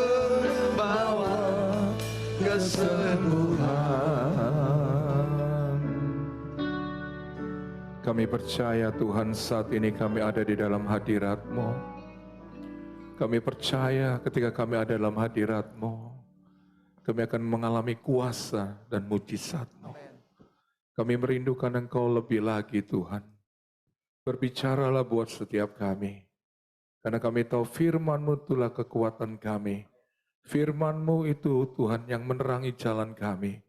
membawa kesembuhan. Kami percaya Tuhan, saat ini kami ada di dalam hadirat-Mu. Kami percaya ketika kami ada dalam hadirat-Mu, kami akan mengalami kuasa dan mujizat-Mu. Kami merindukan Engkau lebih lagi Tuhan. Berbicaralah buat setiap kami. Karena kami tahu firman-Mu itulah kekuatan kami. Firman-Mu itu Tuhan yang menerangi jalan kami.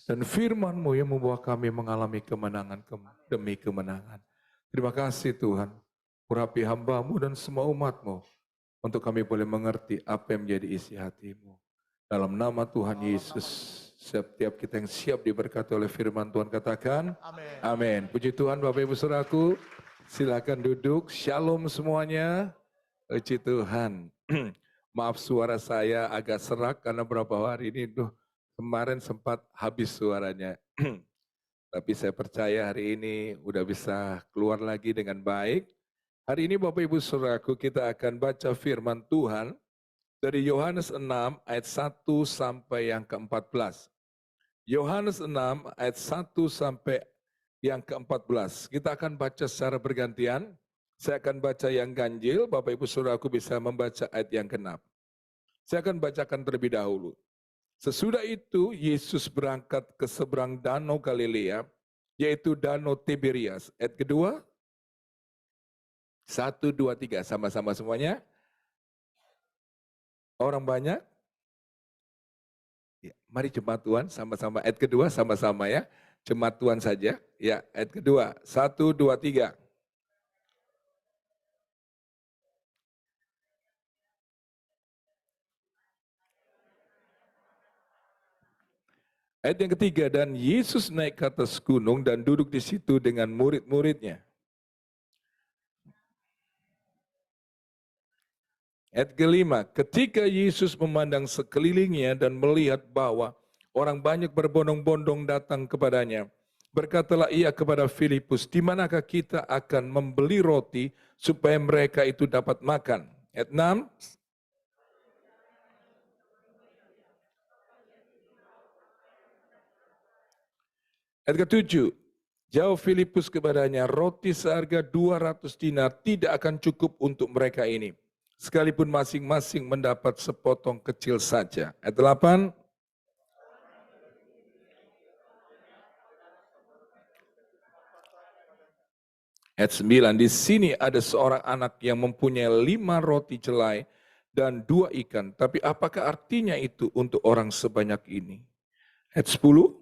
Dan firman-Mu yang membawa kami mengalami kemenangan demi kemenangan. Terima kasih Tuhan. Urapi hamba-Mu dan semua umat-Mu. Untuk kami boleh mengerti apa yang menjadi isi hati-Mu. Dalam nama Tuhan Yesus, setiap kita yang siap diberkati oleh firman Tuhan katakan, amin. Puji Tuhan Bapak Ibu Saudaraku, silakan duduk, shalom semuanya. Puji Tuhan. Maaf suara saya agak serak karena beberapa hari ini kemarin sempat habis suaranya. Tapi saya percaya hari ini udah bisa keluar lagi dengan baik. Hari ini Bapak Ibu Saudaraku kita akan baca firman Tuhan dari Yohanes 6 ayat 1 sampai yang ke-14. Yohanes 6 ayat 1 sampai yang ke-14. Kita akan baca secara bergantian. Saya akan baca yang ganjil, Bapak Ibu Saudaraku bisa membaca ayat yang ke-6. Saya akan bacakan terlebih dahulu. Sesudah itu Yesus berangkat ke seberang danau Galilea, yaitu danau Tiberias. Ayat kedua, 1, 2, 3, sama-sama semuanya. Orang banyak? Ya, mari jemaat Tuhan sama-sama. Ayat kedua sama-sama ya. Jemaat Tuhan saja. Ya, ayat kedua. 1, 2, 3. Ayat yang ketiga, dan Yesus naik ke atas gunung dan duduk di situ dengan murid-muridnya. Ayat kelima, ketika Yesus memandang sekelilingnya dan melihat bahwa orang banyak berbondong-bondong datang kepadanya, berkatalah ia kepada Filipus, di manakah kita akan membeli roti supaya mereka itu dapat makan? Ayat 6, ayat ke-7, jawab Filipus kepadanya, roti seharga 200 dinar tidak akan cukup untuk mereka ini, sekalipun masing-masing mendapat sepotong kecil saja. Ayat 8, ayat 9, di sini ada seorang anak yang mempunyai 5 roti celai dan 2 ikan, tapi apakah artinya itu untuk orang sebanyak ini? Ayat 10,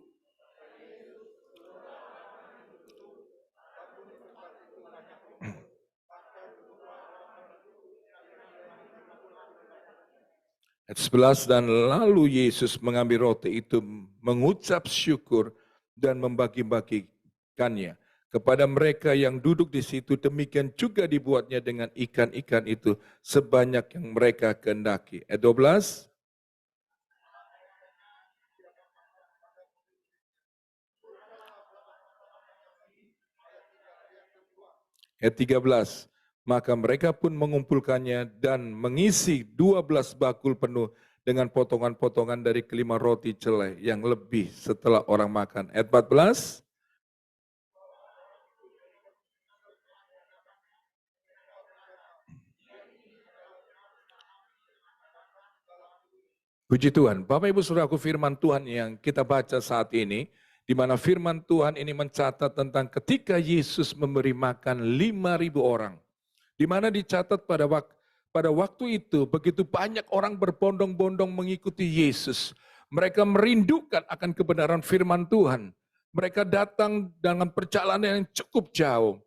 ayat 11, dan lalu Yesus mengambil roti itu, mengucap syukur dan membagi-bagikannya kepada mereka yang duduk di situ. Demikian juga dibuatnya dengan ikan-ikan itu sebanyak yang mereka kehendaki. Ayat 12, ayat 13, maka mereka pun mengumpulkannya dan mengisi 12 bakul penuh dengan potongan-potongan dari kelima roti celai yang lebih setelah orang makan. Ayat 14, puji Tuhan. Bapak Ibu Saudaraku, firman Tuhan yang kita baca saat ini, di mana firman Tuhan ini mencatat tentang ketika Yesus memberi makan 5.000 orang. Di mana dicatat pada waktu itu begitu banyak orang berbondong-bondong mengikuti Yesus. Mereka merindukan akan kebenaran firman Tuhan. Mereka datang dengan perjalanan yang cukup jauh.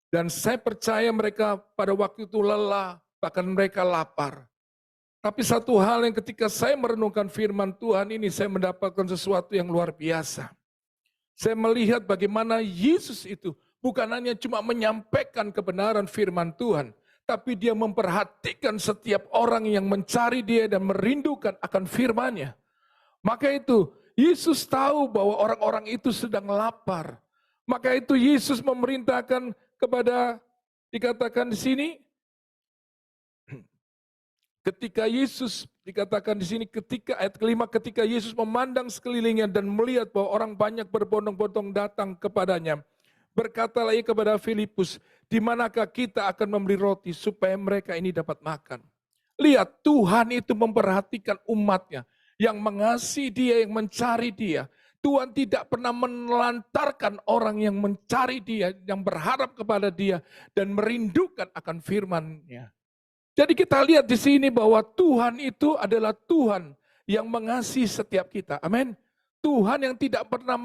Dan saya percaya mereka pada waktu itu lelah, bahkan mereka lapar. Tapi satu hal yang ketika saya merenungkan firman Tuhan ini, saya mendapatkan sesuatu yang luar biasa. Saya melihat bagaimana Yesus itu bukan hanya cuma menyampaikan kebenaran firman Tuhan, tapi dia memperhatikan setiap orang yang mencari dia dan merindukan akan firman-Nya. Maka itu, Yesus tahu bahwa orang-orang itu sedang lapar. Maka itu Yesus memerintahkan kepada, dikatakan di sini, Ketika Yesus, dikatakan di sini ketika ayat kelima, ketika Yesus memandang sekelilingnya dan melihat bahwa orang banyak berbondong-bondong datang kepadanya, berkatalah ia kepada Filipus, di manakah kita akan membeli roti supaya mereka ini dapat makan. Lihat, Tuhan itu memperhatikan umatnya, yang mengasihi dia, yang mencari dia. Tuhan tidak pernah menelantarkan orang yang mencari dia, yang berharap kepada dia, dan merindukan akan firman-Nya. Jadi kita lihat di sini bahwa Tuhan itu adalah Tuhan yang mengasihi setiap kita. Amin. Tuhan yang tidak pernah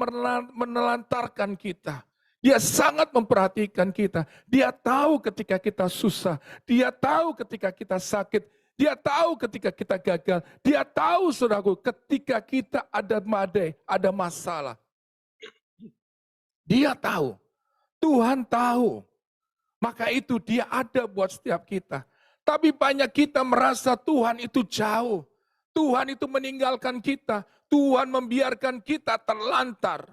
menelantarkan kita. Dia sangat memperhatikan kita. Dia tahu ketika kita susah. Dia tahu ketika kita sakit. Dia tahu ketika kita gagal. Dia tahu, saudaraku, ketika kita ada badai, ada masalah. Dia tahu. Tuhan tahu. Maka itu dia ada buat setiap kita. Tapi banyak kita merasa Tuhan itu jauh. Tuhan itu meninggalkan kita. Tuhan membiarkan kita terlantar.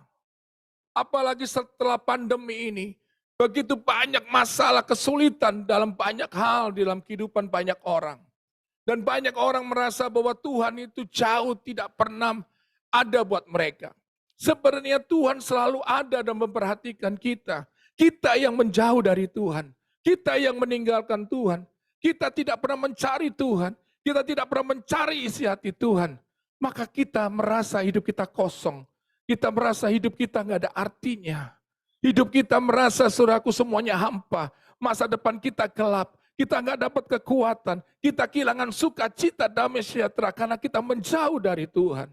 Apalagi setelah pandemi ini. Begitu banyak masalah, kesulitan dalam banyak hal dalam kehidupan banyak orang. Dan banyak orang merasa bahwa Tuhan itu jauh, tidak pernah ada buat mereka. Sebenarnya Tuhan selalu ada dan memperhatikan kita. Kita yang menjauh dari Tuhan. Kita yang meninggalkan Tuhan. Kita tidak pernah mencari Tuhan. Kita tidak pernah mencari isi hati Tuhan. Maka kita merasa hidup kita kosong. Kita merasa hidup kita nggak ada artinya. Hidup kita merasa, saudaraku, semuanya hampa. Masa depan kita gelap. Kita nggak dapat kekuatan. Kita kehilangan sukacita, damai sejahtera karena kita menjauh dari Tuhan.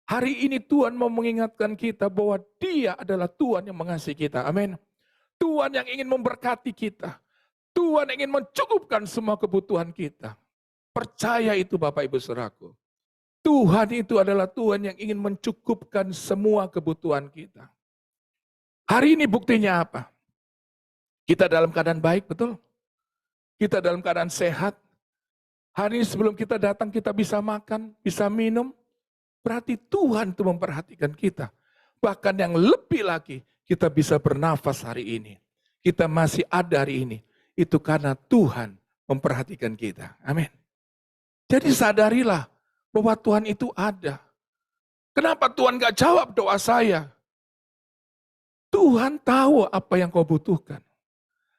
Hari ini Tuhan mau mengingatkan kita bahwa Dia adalah Tuhan yang mengasihi kita. Amin. Tuhan yang ingin memberkati kita. Tuhan ingin mencukupkan semua kebutuhan kita. Percaya itu Bapak Ibu Saudaraku. Tuhan itu adalah Tuhan yang ingin mencukupkan semua kebutuhan kita. Hari ini buktinya apa? Kita dalam keadaan baik, betul? Kita dalam keadaan sehat. Hari ini sebelum kita datang kita bisa makan, bisa minum. Berarti Tuhan itu memperhatikan kita. Bahkan yang lebih lagi, kita bisa bernafas hari ini. Kita masih ada hari ini. Itu karena Tuhan memperhatikan kita. Amin. Jadi sadarilah bahwa Tuhan itu ada. Kenapa Tuhan gak jawab doa saya? Tuhan tahu apa yang kau butuhkan.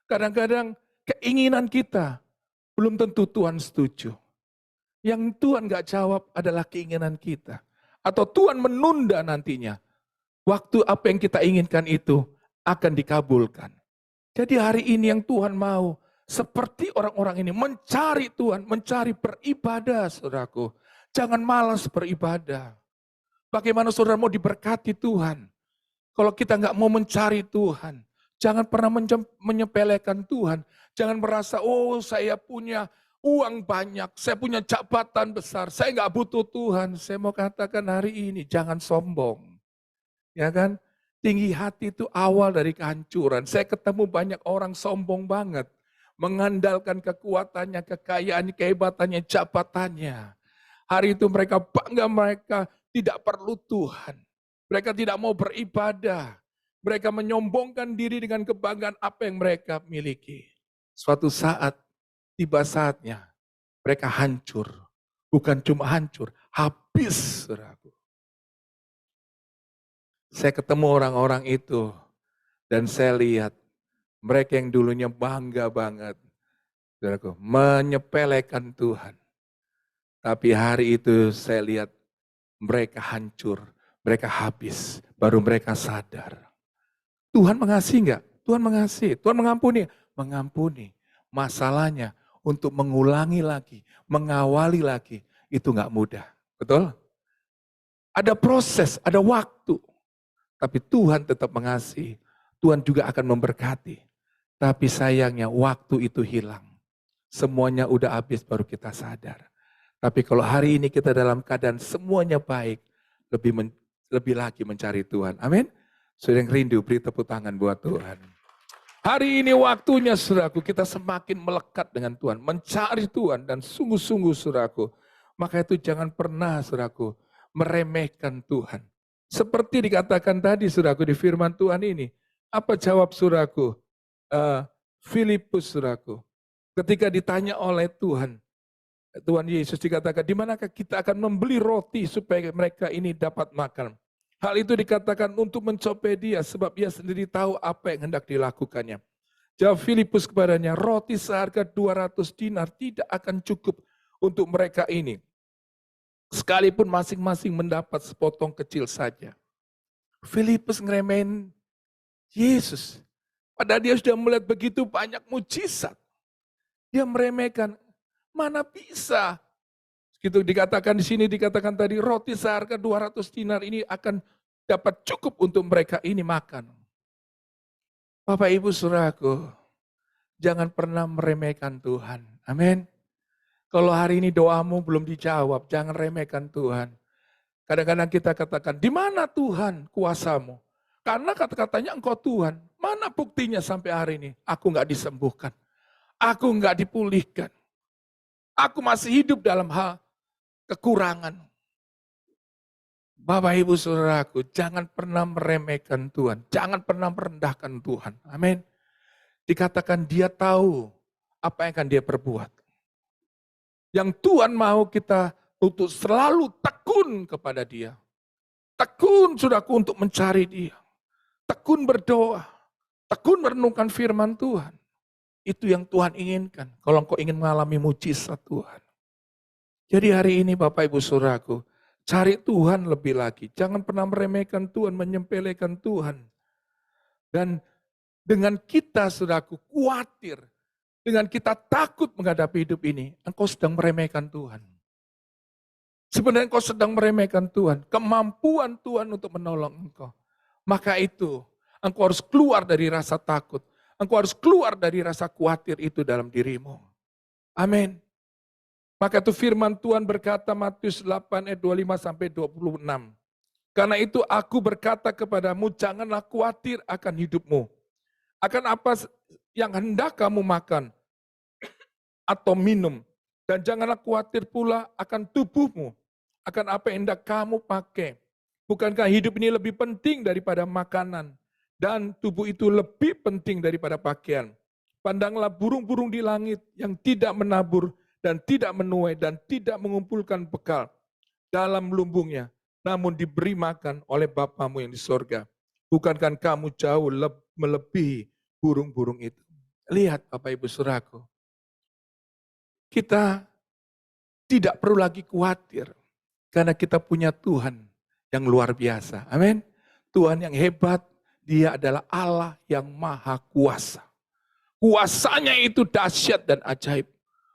Kadang-kadang keinginan kita belum tentu Tuhan setuju. Yang Tuhan gak jawab adalah keinginan kita. Atau Tuhan menunda nantinya. Waktu apa yang kita inginkan itu akan dikabulkan. Jadi hari ini yang Tuhan mau, seperti orang-orang ini, mencari Tuhan, mencari beribadah, saudaraku. Jangan malas beribadah. Bagaimana saudara mau diberkati Tuhan? Kalau kita nggak mau mencari Tuhan, jangan pernah menyepelekan Tuhan. Jangan merasa, oh saya punya uang banyak, saya punya jabatan besar, saya nggak butuh Tuhan. Saya mau katakan hari ini, jangan sombong. Ya kan? Tinggi hati itu awal dari kehancuran. Saya ketemu banyak orang sombong banget. Mengandalkan kekuatannya, kekayaannya, kehebatannya, jabatannya. Hari itu mereka bangga mereka tidak perlu Tuhan. Mereka tidak mau beribadah. Mereka menyombongkan diri dengan kebanggaan apa yang mereka miliki. Suatu saat, tiba saatnya, mereka hancur. Bukan cuma hancur, habis, saudaraku. Saya ketemu orang-orang itu dan saya lihat mereka yang dulunya bangga banget, saudaraku, menyepelekan Tuhan. Tapi hari itu saya lihat mereka hancur, mereka habis, baru mereka sadar. Tuhan mengasihi enggak? Tuhan mengasihi, Tuhan mengampuni. Mengampuni. Masalahnya untuk mengulangi lagi, mengawali lagi, itu enggak mudah. Betul? Ada proses, ada waktu. Tapi Tuhan tetap mengasihi. Tuhan juga akan memberkati. Tapi sayangnya waktu itu hilang. Semuanya udah habis baru kita sadar. Tapi kalau hari ini kita dalam keadaan semuanya baik, lebih lagi mencari Tuhan. Amin. Saudara yang rindu, beri tepuk tangan buat Tuhan. Hari ini waktunya, saudaraku, kita semakin melekat dengan Tuhan. Mencari Tuhan dan sungguh-sungguh, saudaraku. Maka itu jangan pernah, saudaraku, meremehkan Tuhan. Seperti dikatakan tadi, saudaraku, di firman Tuhan ini. Apa jawab saudaraku? Filipus, saudaraku. Ketika ditanya oleh Tuhan, Tuhan Yesus dikatakan, di manakah kita akan membeli roti supaya mereka ini dapat makan. Hal itu dikatakan untuk mencobai dia, sebab ia sendiri tahu apa yang hendak dilakukannya. Jawab Filipus kepadanya, roti seharga 200 dinar tidak akan cukup untuk mereka ini. Sekalipun masing-masing mendapat sepotong kecil saja. Filipus ngeremehin Yesus. Padahal dia sudah melihat begitu banyak mujizat. Dia meremehkan, mana bisa. Gitu dikatakan di sini, dikatakan tadi roti seharga 200 dinar ini akan dapat cukup untuk mereka ini makan. Bapak Ibu Saudaraku, jangan pernah meremehkan Tuhan. Amin. Kalau hari ini doamu belum dijawab, jangan remehkan Tuhan. Kadang-kadang kita katakan, di mana Tuhan kuasamu? Karena kata-katanya engkau Tuhan. Mana buktinya sampai hari ini? Aku nggak disembuhkan. Aku nggak dipulihkan. Aku masih hidup dalam hal kekurangan. Bapak Ibu Saudaraku, jangan pernah meremehkan Tuhan. Jangan pernah merendahkan Tuhan. Amin. Dikatakan dia tahu apa yang akan dia perbuat. Yang Tuhan mau kita untuk selalu tekun kepada dia. Tekun saudaraku untuk mencari dia. Tekun berdoa. Tekun merenungkan firman Tuhan. Itu yang Tuhan inginkan. Kalau engkau ingin mengalami mujizat Tuhan. Jadi hari ini Bapak Ibu Saudaraku, cari Tuhan lebih lagi. Jangan pernah meremehkan Tuhan, menyempelekan Tuhan. Dan dengan kita saudaraku khawatir, dengan kita takut menghadapi hidup ini, engkau sedang meremehkan Tuhan. Sebenarnya engkau sedang meremehkan Tuhan, kemampuan Tuhan untuk menolong engkau. Maka itu, engkau harus keluar dari rasa takut. Engkau harus keluar dari rasa khawatir itu dalam dirimu. Amin. Maka itu firman Tuhan berkata Matius 8 ayat 25 sampai 26. Karena itu aku berkata kepadamu, janganlah khawatir akan hidupmu. Akan apa yang hendak kamu makan atau minum. Dan janganlah khawatir pula akan tubuhmu. Akan apa yang hendak kamu pakai. Bukankah hidup ini lebih penting daripada makanan. Dan tubuh itu lebih penting daripada pakaian. Pandanglah burung-burung di langit yang tidak menabur dan tidak menuai dan tidak mengumpulkan bekal dalam lumbungnya. Namun diberi makan oleh Bapamu yang di sorga. Bukankah kamu jauh melebihi burung-burung itu. Lihat Bapak Ibu Saudaraku. Kita tidak perlu lagi khawatir. Karena kita punya Tuhan yang luar biasa. Amin. Tuhan yang hebat. Dia adalah Allah yang maha kuasa. Kuasanya itu dahsyat dan ajaib.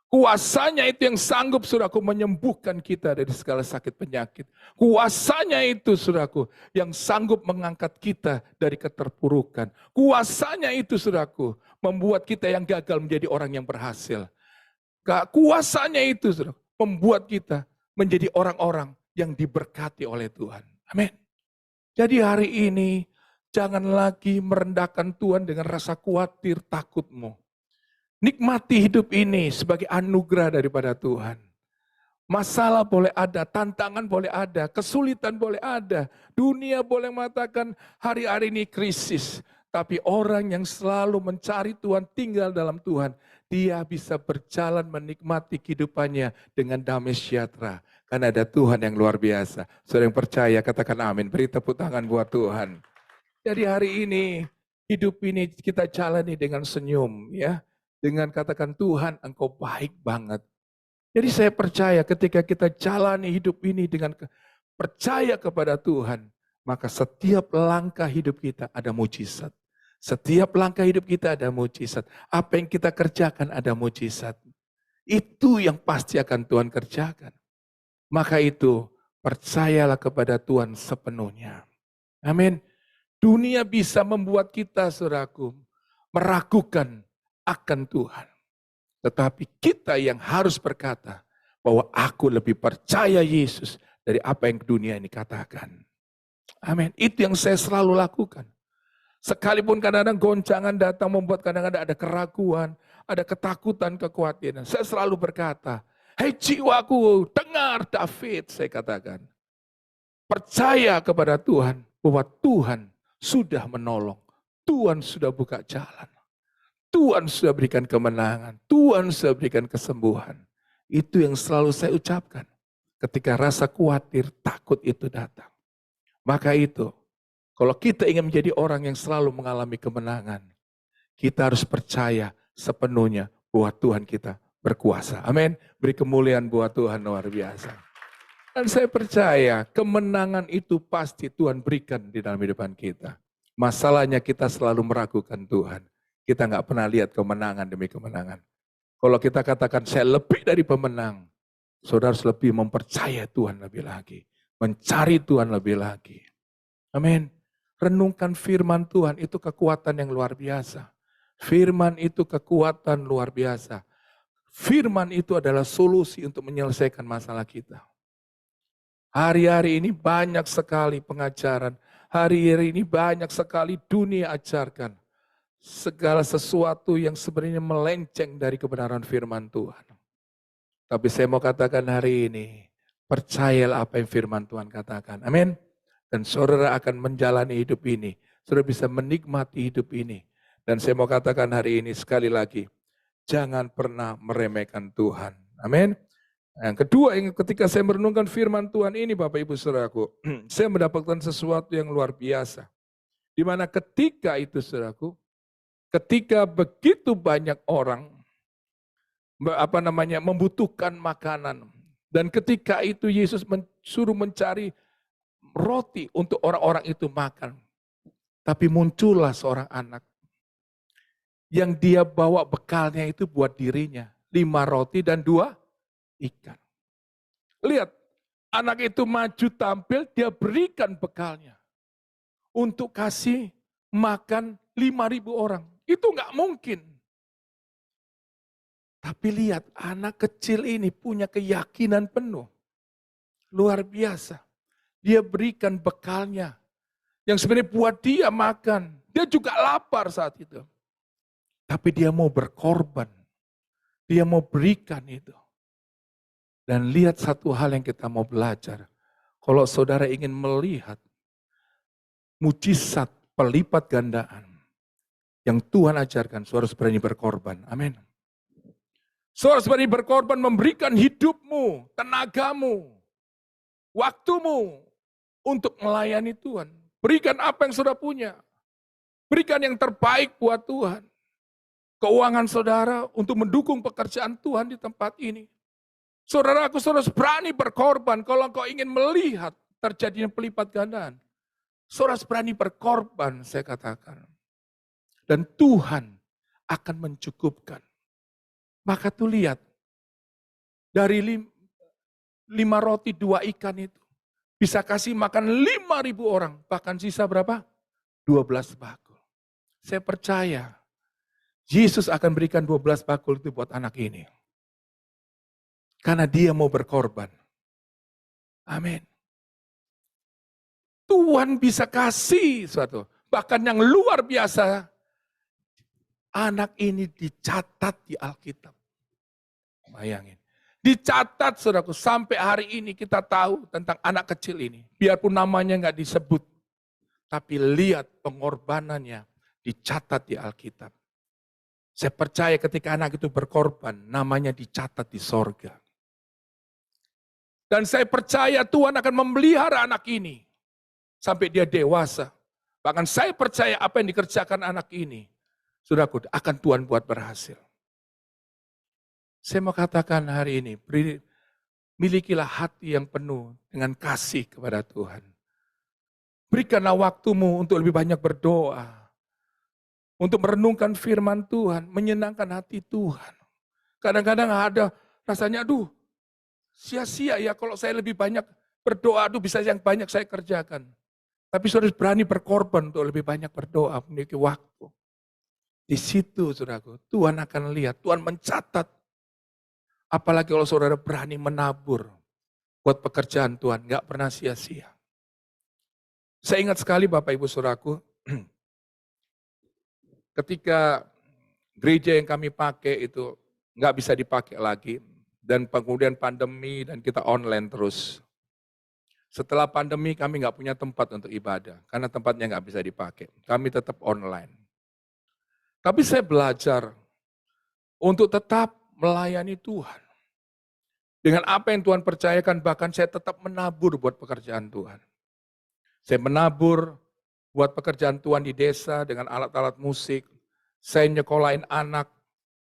Kuasanya itu yang sanggup saudaraku menyembuhkan kita dari segala sakit penyakit. Kuasanya itu saudaraku yang sanggup mengangkat kita dari keterpurukan. Kuasanya itu saudaraku membuat kita yang gagal menjadi orang yang berhasil. Kuasanya itu saudaraku membuat kita menjadi orang-orang yang diberkati oleh Tuhan. Amin. Jadi hari ini jangan lagi merendahkan Tuhan dengan rasa khawatir takutmu. Nikmati hidup ini sebagai anugerah daripada Tuhan. Masalah boleh ada, tantangan boleh ada, kesulitan boleh ada. Dunia boleh mengatakan hari-hari ini krisis. Tapi orang yang selalu mencari Tuhan, tinggal dalam Tuhan, dia bisa berjalan menikmati kehidupannya dengan damai sejahtera. Karena ada Tuhan yang luar biasa. Saudara yang percaya, katakan amin. Beri tepuk tangan buat Tuhan. Jadi hari ini, hidup ini kita jalani dengan senyum, ya. Dengan katakan Tuhan engkau baik banget. Jadi saya percaya ketika kita jalani hidup ini dengan percaya kepada Tuhan. Maka setiap langkah hidup kita ada mujizat. Setiap langkah hidup kita ada mujizat. Apa yang kita kerjakan ada mujizat. Itu yang pasti akan Tuhan kerjakan. Maka itu percayalah kepada Tuhan sepenuhnya. Amin. Dunia bisa membuat kita saudaraku meragukan akan Tuhan. Tetapi kita yang harus berkata bahwa aku lebih percaya Yesus dari apa yang dunia ini katakan. Amin. Itu yang saya selalu lakukan. Sekalipun kadang-kadang goncangan datang membuat kadang-kadang ada keraguan, ada ketakutan, kekhawatiran. Saya selalu berkata, hei jiwaku, dengar David, saya katakan. Percaya kepada Tuhan bahwa Tuhan sudah menolong. Tuhan sudah buka jalan. Tuhan sudah berikan kemenangan. Tuhan sudah berikan kesembuhan. Itu yang selalu saya ucapkan. Ketika rasa khawatir, takut itu datang. Maka itu, kalau kita ingin menjadi orang yang selalu mengalami kemenangan, kita harus percaya sepenuhnya bahwa Tuhan kita berkuasa. Amin. Beri kemuliaan buat Tuhan luar biasa. Dan saya percaya kemenangan itu pasti Tuhan berikan di dalam hidupan kita. Masalahnya kita selalu meragukan Tuhan. Kita nggak pernah lihat kemenangan demi kemenangan. Kalau kita katakan saya lebih dari pemenang, saudara harus lebih mempercayai Tuhan lebih lagi. Mencari Tuhan lebih lagi. Amin. Renungkan firman Tuhan itu kekuatan yang luar biasa. Firman itu kekuatan luar biasa. Firman itu adalah solusi untuk menyelesaikan masalah kita. Hari-hari ini banyak sekali pengajaran. Hari-hari ini banyak sekali dunia ajarkan. Segala sesuatu yang sebenarnya melenceng dari kebenaran firman Tuhan. Tapi saya mau katakan hari ini, percayalah apa yang firman Tuhan katakan. Amin. Dan saudara akan menjalani hidup ini. Saudara bisa menikmati hidup ini. Dan saya mau katakan hari ini sekali lagi, jangan pernah meremehkan Tuhan. Amin. Yang kedua, ketika saya merenungkan firman Tuhan ini Bapak Ibu Saudaraku, saya mendapatkan sesuatu yang luar biasa. Di mana ketika itu Saudaraku, ketika begitu banyak orang membutuhkan makanan, dan ketika itu Yesus suruh mencari roti untuk orang-orang itu makan. Tapi muncullah seorang anak yang dia bawa bekalnya itu buat dirinya, 5 roti dan 2 ikan. Lihat, anak itu maju tampil, dia berikan bekalnya untuk kasih makan 5.000 orang. Itu nggak mungkin. Tapi lihat, anak kecil ini punya keyakinan penuh. Luar biasa. Dia berikan bekalnya yang sebenarnya buat dia makan. Dia juga lapar saat itu. Tapi dia mau berkorban. Dia mau berikan itu. Dan lihat satu hal yang kita mau belajar. Kalau saudara ingin melihat mujizat pelipat gandaan yang Tuhan ajarkan, saudara harus berani berkorban. Amin. Saudara harus berani berkorban, memberikan hidupmu, tenagamu, waktumu untuk melayani Tuhan. Berikan apa yang saudara punya. Berikan yang terbaik buat Tuhan. Keuangan saudara untuk mendukung pekerjaan Tuhan di tempat ini. Saudaraku, saudara harus berani berkorban kalau engkau ingin melihat terjadinya pelipat gandaan. Saudara harus berani berkorban, saya katakan. Dan Tuhan akan mencukupkan. Maka tuh lihat, dari 5 roti 2 ikan itu, bisa kasih makan 5.000 orang, bahkan sisa berapa? 12 bakul. Saya percaya, Yesus akan berikan 12 bakul itu buat anak ini. Karena dia mau berkorban. Amin. Tuhan bisa kasih suatu. Bahkan yang luar biasa, anak ini dicatat di Alkitab. Bayangin. Dicatat saudaraku, sampai hari ini kita tahu tentang anak kecil ini. Biarpun namanya nggak disebut. Tapi lihat pengorbanannya dicatat di Alkitab. Saya percaya ketika anak itu berkorban, namanya dicatat di sorga. Dan saya percaya Tuhan akan memelihara anak ini. Sampai dia dewasa. Bahkan saya percaya apa yang dikerjakan anak ini, saudaraku, akan Tuhan buat berhasil. Saya mau katakan hari ini, milikilah hati yang penuh dengan kasih kepada Tuhan. Berikanlah waktumu untuk lebih banyak berdoa. Untuk merenungkan firman Tuhan, menyenangkan hati Tuhan. Kadang-kadang ada rasanya, aduh, sia-sia ya kalau saya lebih banyak berdoa, aduh bisa yang banyak saya kerjakan. Tapi saudara berani berkorban untuk lebih banyak berdoa, memiliki waktu. Di situ saudaraku, Tuhan akan lihat, Tuhan mencatat. Apalagi kalau saudara berani menabur buat pekerjaan Tuhan, gak pernah sia-sia. Saya ingat sekali Bapak Ibu Saudaraku, ketika gereja yang kami pakai itu gak bisa dipakai lagi, dan kemudian pandemi dan kita online terus. Setelah pandemi kami nggak punya tempat untuk ibadah, karena tempatnya nggak bisa dipakai. Kami tetap online. Tapi saya belajar untuk tetap melayani Tuhan. Dengan apa yang Tuhan percayakan, bahkan saya tetap menabur buat pekerjaan Tuhan. Saya menabur buat pekerjaan Tuhan di desa dengan alat-alat musik. Saya nyekolahin anak.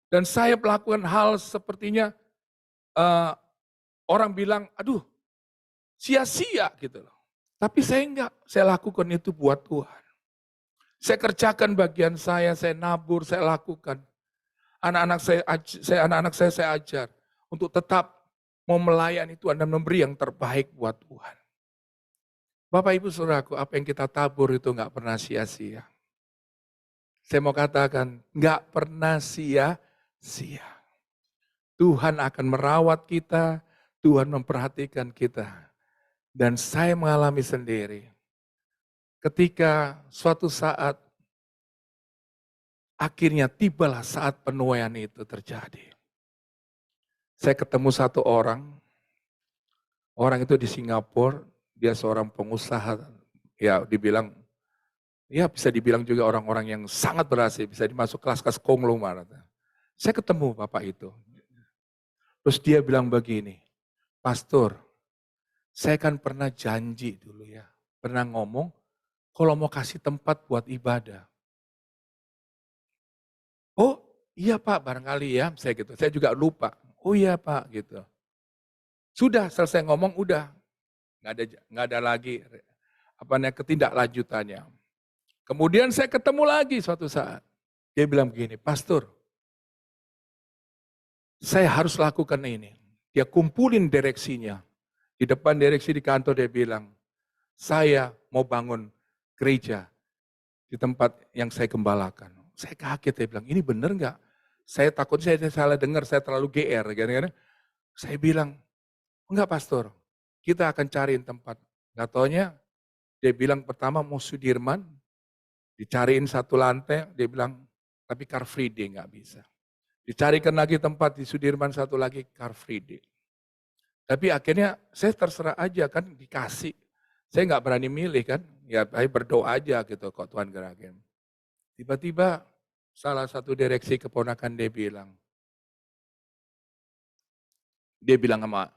Dan saya melakukan hal sepertinya orang bilang, aduh sia-sia gitu loh. Tapi saya enggak, saya lakukan itu buat Tuhan. Saya kerjakan bagian saya nabur, saya lakukan. Anak-anak saya ajar untuk tetap mau melayani Tuhan dan memberi yang terbaik buat Tuhan. Bapak Ibu Saudaraku, apa yang kita tabur itu enggak pernah sia-sia. Saya mau katakan, enggak pernah sia-sia. Tuhan akan merawat kita, Tuhan memperhatikan kita. Dan saya mengalami sendiri, ketika suatu saat, akhirnya tibalah saat penuaian itu terjadi. Saya ketemu satu orang itu di Singapura, dia seorang pengusaha, ya dibilang, ya bisa dibilang juga orang-orang yang sangat berhasil, bisa dimasuk kelas-kelas konglomerat. Saya ketemu Bapak itu. Terus dia bilang begini, Pastor, saya kan pernah janji dulu ya, pernah ngomong, kalau mau kasih tempat buat ibadah. Oh iya Pak, barangkali ya, saya juga lupa. Oh iya Pak, gitu. Sudah selesai ngomong, udah. Nggak ada lagi ketindaklanjutannya. Kemudian saya ketemu lagi suatu saat. Dia bilang begini, Pastor, saya harus lakukan ini. Dia kumpulin direksinya. Di depan direksi di kantor dia bilang, saya mau bangun gereja di tempat yang saya gembalakan. Saya kaget, dia bilang, ini benar nggak? Saya takut saya salah dengar, saya terlalu GR. Gitu. Saya bilang, enggak Pastor, kita akan cariin tempat. Nggak taunya, dia bilang pertama mau Sudirman, dicariin satu lantai, dia bilang, tapi Car Free Day nggak bisa. Dicarikan lagi tempat di Sudirman satu lagi, Car Free Day. Tapi akhirnya saya terserah aja kan dikasih. Saya nggak berani milih kan, ya saya berdoa aja gitu kok Tuhan gerakin. Tiba-tiba salah satu direksi keponakan dia bilang sama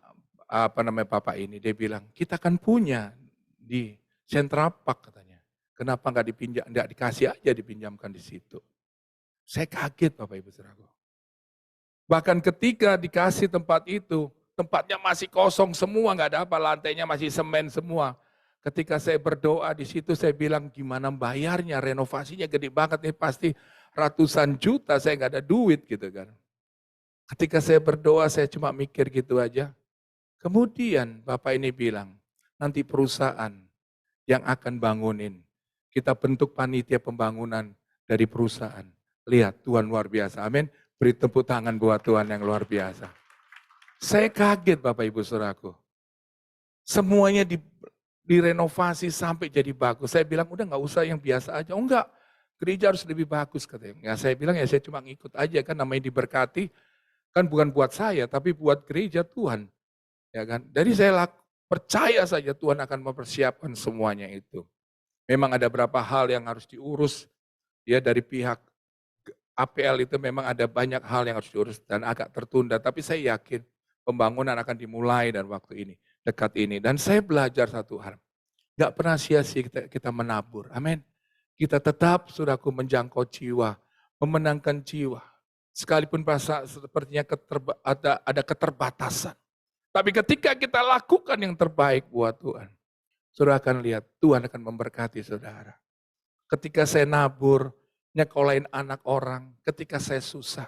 Bapak ini, dia bilang kita kan punya di Central Park katanya. Kenapa nggak dikasih aja dipinjamkan di situ? Saya kaget Bapak Ibu Saudaraku. Bahkan ketika dikasih tempat itu, tempatnya masih kosong semua, nggak ada apa, lantainya masih semen semua. Ketika saya berdoa di situ, saya bilang gimana bayarnya, renovasinya gede banget nih, pasti ratusan juta, saya nggak ada duit gitu kan. Ketika saya berdoa, saya cuma mikir gitu aja. Kemudian Bapak ini bilang, nanti perusahaan yang akan bangunin, kita bentuk panitia pembangunan dari perusahaan. Lihat, Tuhan luar biasa, amin. Beri tepuk tangan buat Tuhan yang luar biasa. Saya kaget Bapak Ibu Saudaraku. Semuanya direnovasi sampai jadi bagus. Saya bilang udah nggak usah yang biasa aja. Oh enggak, gereja harus lebih bagus katanya. Ya, saya bilang ya saya cuma ngikut aja kan namanya diberkati. Kan bukan buat saya tapi buat gereja Tuhan. Ya kan? Jadi saya percaya saja Tuhan akan mempersiapkan semuanya itu. Memang ada beberapa hal yang harus diurus ya dari pihak APL itu memang ada banyak hal yang harus diurus dan agak tertunda, tapi saya yakin pembangunan akan dimulai dan waktu ini, dekat ini. Dan saya belajar satu hal, gak pernah sia-sia kita menabur, amin. Kita tetap, saudaraku, menjangkau jiwa, memenangkan jiwa. Sekalipun sepertinya ada keterbatasan. Tapi ketika kita lakukan yang terbaik buat Tuhan, saudara akan lihat Tuhan akan memberkati saudara. Ketika saya nabur, nyekolahin anak orang, ketika saya susah.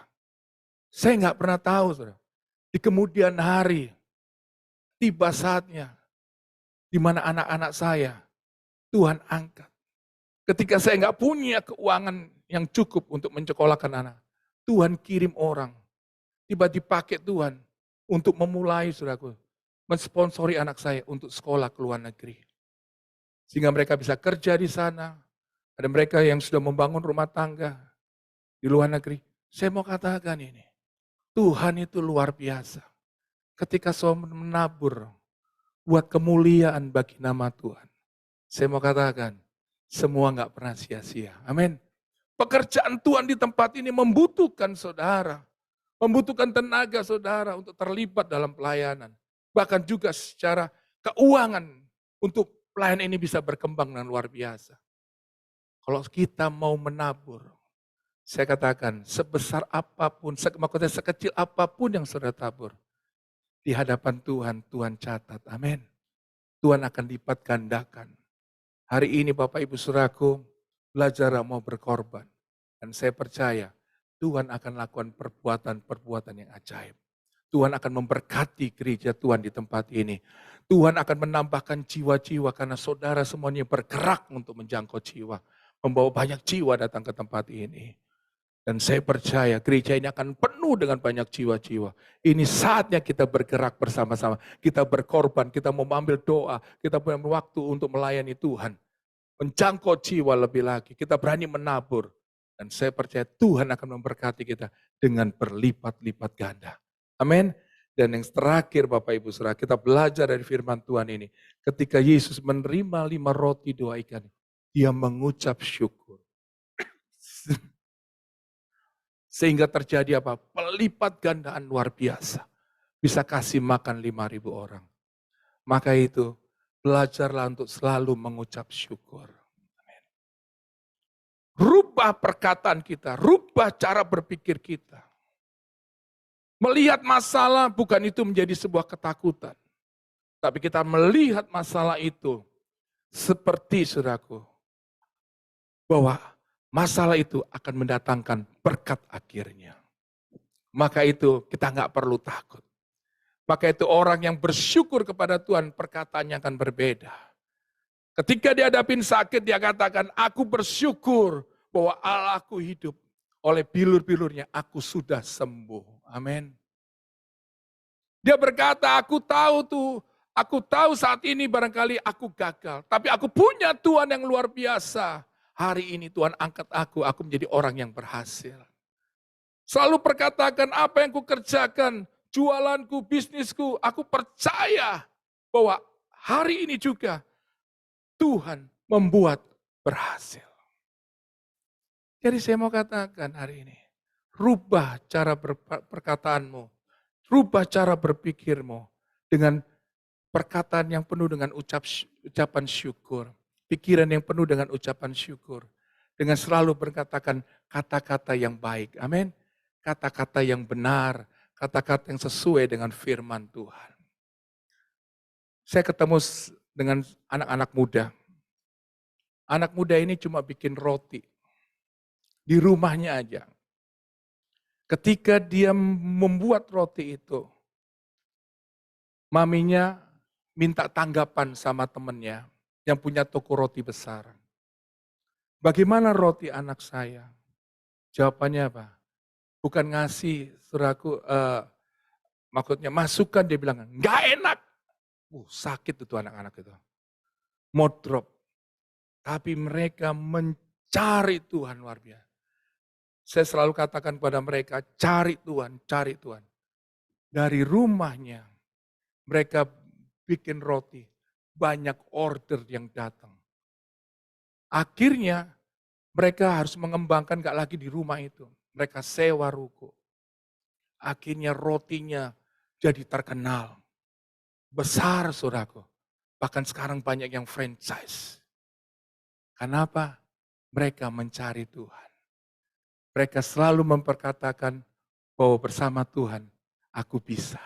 Saya nggak pernah tahu, saudara. Di kemudian hari, tiba saatnya, di mana anak-anak saya, Tuhan angkat. Ketika saya nggak punya keuangan yang cukup untuk mencekolahkan anak, Tuhan kirim orang. Tiba dipakai Tuhan untuk memulai, saudaraku, mensponsori anak saya untuk sekolah ke luar negeri. Sehingga mereka bisa kerja di sana. Ada mereka yang sudah membangun rumah tangga di luar negeri. Saya mau katakan ini, Tuhan itu luar biasa. Ketika saya menabur buat kemuliaan bagi nama Tuhan. Saya mau katakan, semua nggak pernah sia-sia. Amin. Pekerjaan Tuhan di tempat ini membutuhkan saudara. Membutuhkan tenaga saudara untuk terlibat dalam pelayanan. Bahkan juga secara keuangan untuk pelayanan ini bisa berkembang dengan luar biasa. Kalau kita mau menabur, saya katakan sebesar apapun, maksudnya sekecil apapun yang saudara tabur, di hadapan Tuhan, Tuhan catat. Amin. Tuhan akan lipat gandakan. Hari ini Bapak Ibu Saudaraku, belajar mau berkorban. Dan saya percaya Tuhan akan lakukan perbuatan-perbuatan yang ajaib. Tuhan akan memberkati gereja Tuhan di tempat ini. Tuhan akan menambahkan jiwa-jiwa karena saudara semuanya bergerak untuk menjangkau jiwa. Membawa banyak jiwa datang ke tempat ini. Dan saya percaya gereja ini akan penuh dengan banyak jiwa-jiwa. Ini saatnya kita bergerak bersama-sama. Kita berkorban, kita mau ambil doa, kita punya waktu untuk melayani Tuhan. Menjangkau jiwa lebih lagi. Kita berani menabur. Dan saya percaya Tuhan akan memberkati kita dengan berlipat-lipat ganda. Amin. Dan yang terakhir Bapak Ibu Saudara, kita belajar dari firman Tuhan ini. Ketika Yesus menerima 5 roti 2 ikan, dia mengucap syukur. Sehingga terjadi apa? Pelipat gandaan luar biasa. Bisa kasih makan 5.000 orang. Maka itu, belajarlah untuk selalu mengucap syukur. Amin. Rubah perkataan kita, rubah cara berpikir kita. Melihat masalah bukan itu menjadi sebuah ketakutan. Tapi kita melihat masalah itu seperti saudaraku. Bahwa masalah itu akan mendatangkan berkat akhirnya. Maka itu kita nggak perlu takut. Maka itu orang yang bersyukur kepada Tuhan perkataannya akan berbeda. Ketika dihadapin sakit dia katakan aku bersyukur bahwa Allahku hidup. Oleh bilur-bilurnya aku sudah sembuh. Amin. Dia berkata, aku tahu saat ini barangkali aku gagal. Tapi aku punya Tuhan yang luar biasa. Hari ini Tuhan angkat aku menjadi orang yang berhasil. Selalu perkatakan apa yang kukerjakan, jualanku, bisnisku, aku percaya bahwa hari ini juga Tuhan membuat berhasil. Jadi saya mau katakan hari ini, rubah cara perkataanmu. Rubah cara berpikirmu dengan perkataan yang penuh dengan ucapan syukur. Pikiran yang penuh dengan ucapan syukur. Dengan selalu berkatakan kata-kata yang baik. Amin. Kata-kata yang benar. Kata-kata yang sesuai dengan firman Tuhan. Saya ketemu dengan anak-anak muda. Anak muda ini cuma bikin roti. Di rumahnya aja. Ketika dia membuat roti itu, maminya minta tanggapan sama temennya yang punya toko roti besar. Bagaimana roti anak saya? Jawabannya apa? Bukan ngasih suraku, maksudnya masukan, dia bilang, nggak enak. Sakit itu anak-anak itu. Mau drop. Tapi mereka mencari Tuhan luar biasa. Saya selalu katakan kepada mereka, cari Tuhan, cari Tuhan. Dari rumahnya, mereka bikin roti, banyak order yang datang. Akhirnya mereka harus mengembangkan gak lagi di rumah itu. Mereka sewa ruko. Akhirnya rotinya jadi terkenal. Besar saudaraku. Bahkan sekarang banyak yang franchise. Kenapa? Mereka mencari Tuhan. Mereka selalu memperkatakan bahwa bersama Tuhan aku bisa.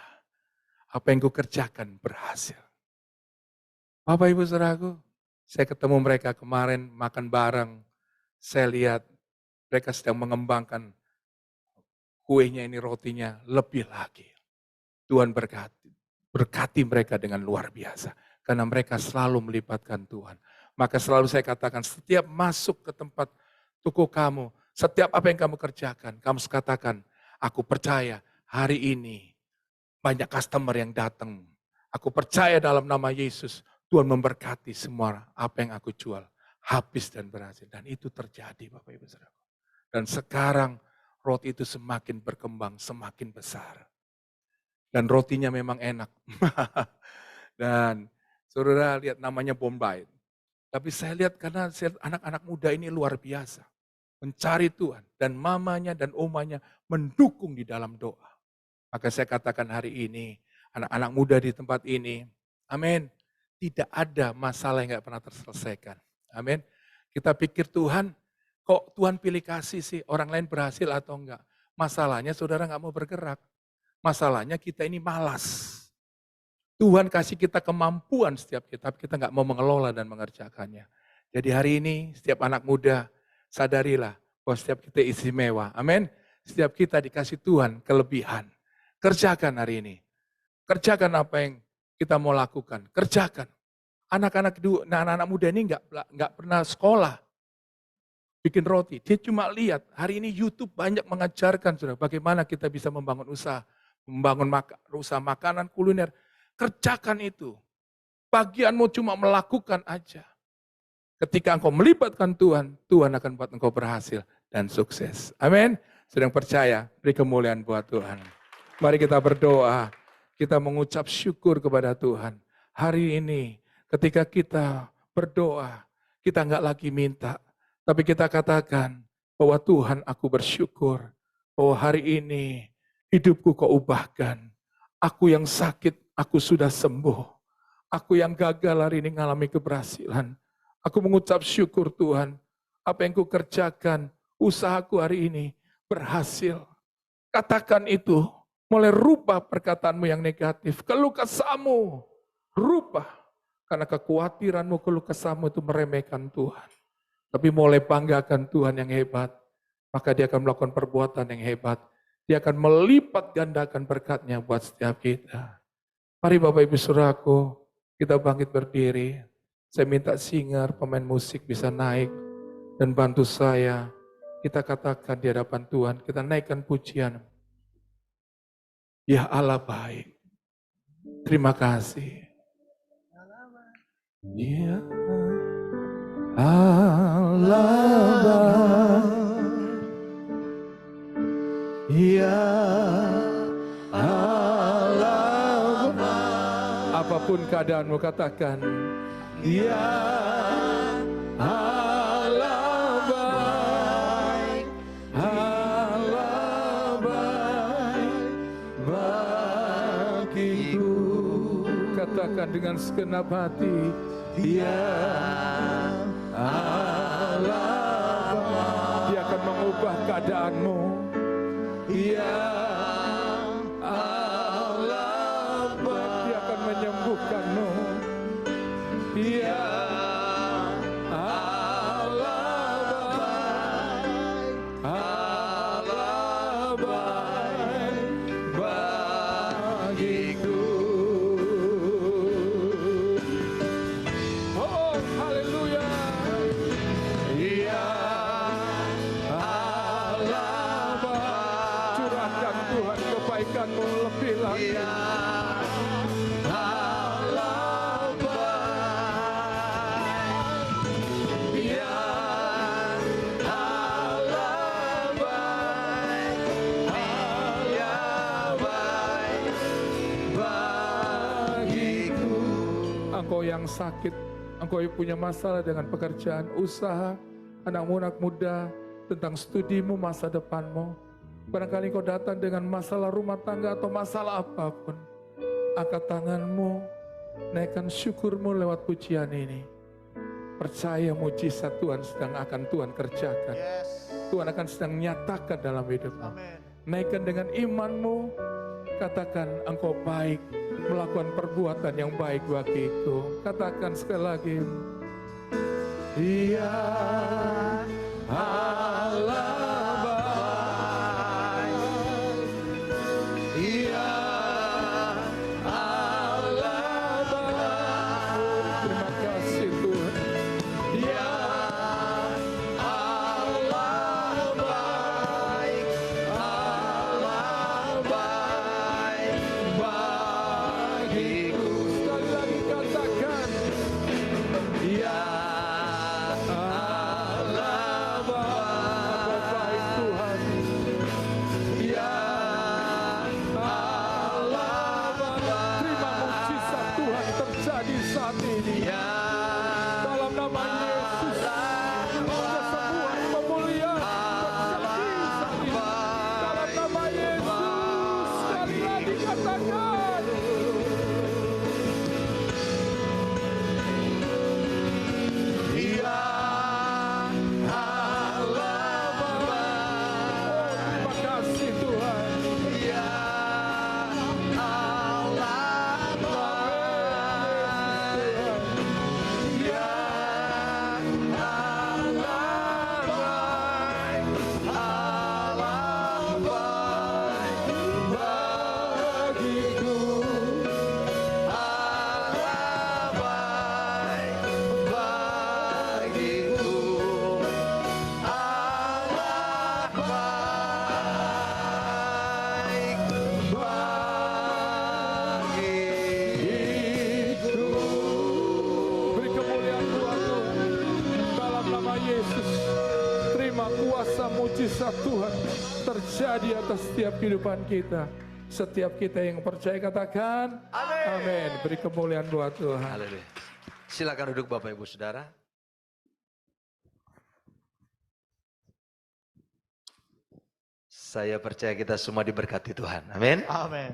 Apa yang kukerjakan berhasil. Bapak Ibu Saudaraku, saya ketemu mereka kemarin makan bareng. Saya lihat mereka sedang mengembangkan kuenya ini, rotinya lebih lagi. Tuhan berkati mereka dengan luar biasa. Karena mereka selalu melibatkan Tuhan. Maka selalu saya katakan setiap masuk ke tempat toko kamu, setiap apa yang kamu kerjakan, kamu katakan, aku percaya hari ini banyak customer yang datang. Aku percaya dalam nama Yesus, Tuhan memberkati semua apa yang aku jual. Habis dan berhasil. Dan itu terjadi Bapak Ibu Saudara. Dan sekarang roti itu semakin berkembang, semakin besar. Dan rotinya memang enak. Dan saudara lihat namanya Bombay. Tapi saya lihat karena anak-anak muda ini luar biasa. Mencari Tuhan. Dan mamanya dan omanya mendukung di dalam doa. Maka saya katakan hari ini, anak-anak muda di tempat ini, amin, tidak ada masalah yang gak pernah terselesaikan. Amin. Kita pikir Tuhan, kok Tuhan pilih kasih sih, orang lain berhasil atau enggak. Masalahnya saudara gak mau bergerak. Masalahnya kita ini malas. Tuhan kasih kita kemampuan setiap kita, tapi kita nggak mau mengelola dan mengerjakannya. Jadi hari ini setiap anak muda sadarilah bahwa setiap kita istimewa. Amin. Setiap kita dikasih Tuhan kelebihan. Kerjakan hari ini. Kerjakan apa yang kita mau lakukan. Kerjakan. Anak-anak muda ini nggak pernah sekolah bikin roti. Dia cuma lihat hari ini YouTube banyak mengajarkan saudara bagaimana kita bisa membangun usaha, membangun usaha makanan kuliner. Kerjakan itu. Bagianmu cuma melakukan aja. Ketika engkau melibatkan Tuhan, Tuhan akan buat engkau berhasil dan sukses. Amin. Sedang percaya, beri kemuliaan buat Tuhan. Mari kita berdoa. Kita mengucap syukur kepada Tuhan. Hari ini, ketika kita berdoa, kita enggak lagi minta. Tapi kita katakan bahwa Tuhan, aku bersyukur bahwa hari ini hidupku kau ubahkan. Aku yang sakit, aku sudah sembuh. Aku yang gagal hari ini mengalami keberhasilan. Aku mengucap syukur Tuhan. Apa yang ku kerjakan, usahaku hari ini berhasil. Katakan itu, mulai rubah perkataanmu yang negatif. Keluh kesahmu, rubah. Karena kekhawatiranmu, keluh kesahmu itu meremehkan Tuhan. Tapi mulai banggakan Tuhan yang hebat. Maka dia akan melakukan perbuatan yang hebat. Dia akan melipat gandakan berkatnya buat setiap kita. Mari Bapak Ibu Saudaraku, kita bangkit berdiri. Saya minta singer, pemain musik bisa naik dan bantu saya. Kita katakan di hadapan Tuhan, kita naikkan pujian. Ya Allah baik. Terima kasih. Ya Allah baik. Ya Allah baik. Apapun keadaanmu katakan. Ya Allah baik. Allah baik bagiku. Katakan dengan segenap hati. Ya Allah baik. Dia akan mengubah keadaanmu. Ya Allah baik, dia akan menyembuhkanmu. Ya Allah baik, Allah baik bagiku. Oh, haleluya. Ya kebaikanmu lebih lagi. Ya Allah baik. Ya Allah baik. Allah baik bagiku. Engkau yang sakit, engkau yang punya masalah dengan pekerjaan, usaha, anak muda, tentang studimu, masa depanmu. Barangkali kau datang dengan masalah rumah tangga atau masalah apapun. Angkat tanganmu, naikkan syukurmu lewat pujian ini. Percaya mujizat Tuhan akan Tuhan kerjakan. Tuhan akan sedang nyatakan dalam hidupmu. Naikkan dengan imanmu, katakan engkau baik, melakukan perbuatan yang baik bagiku. Katakan sekali lagi. Iya Allah. mujizat Tuhan terjadi atas setiap kehidupan kita. Setiap kita yang percaya katakan amin. Beri kemuliaan buat Tuhan. Haleluya. Silakan duduk Bapak Ibu Saudara. Saya percaya kita semua diberkati Tuhan. Amin. Amin.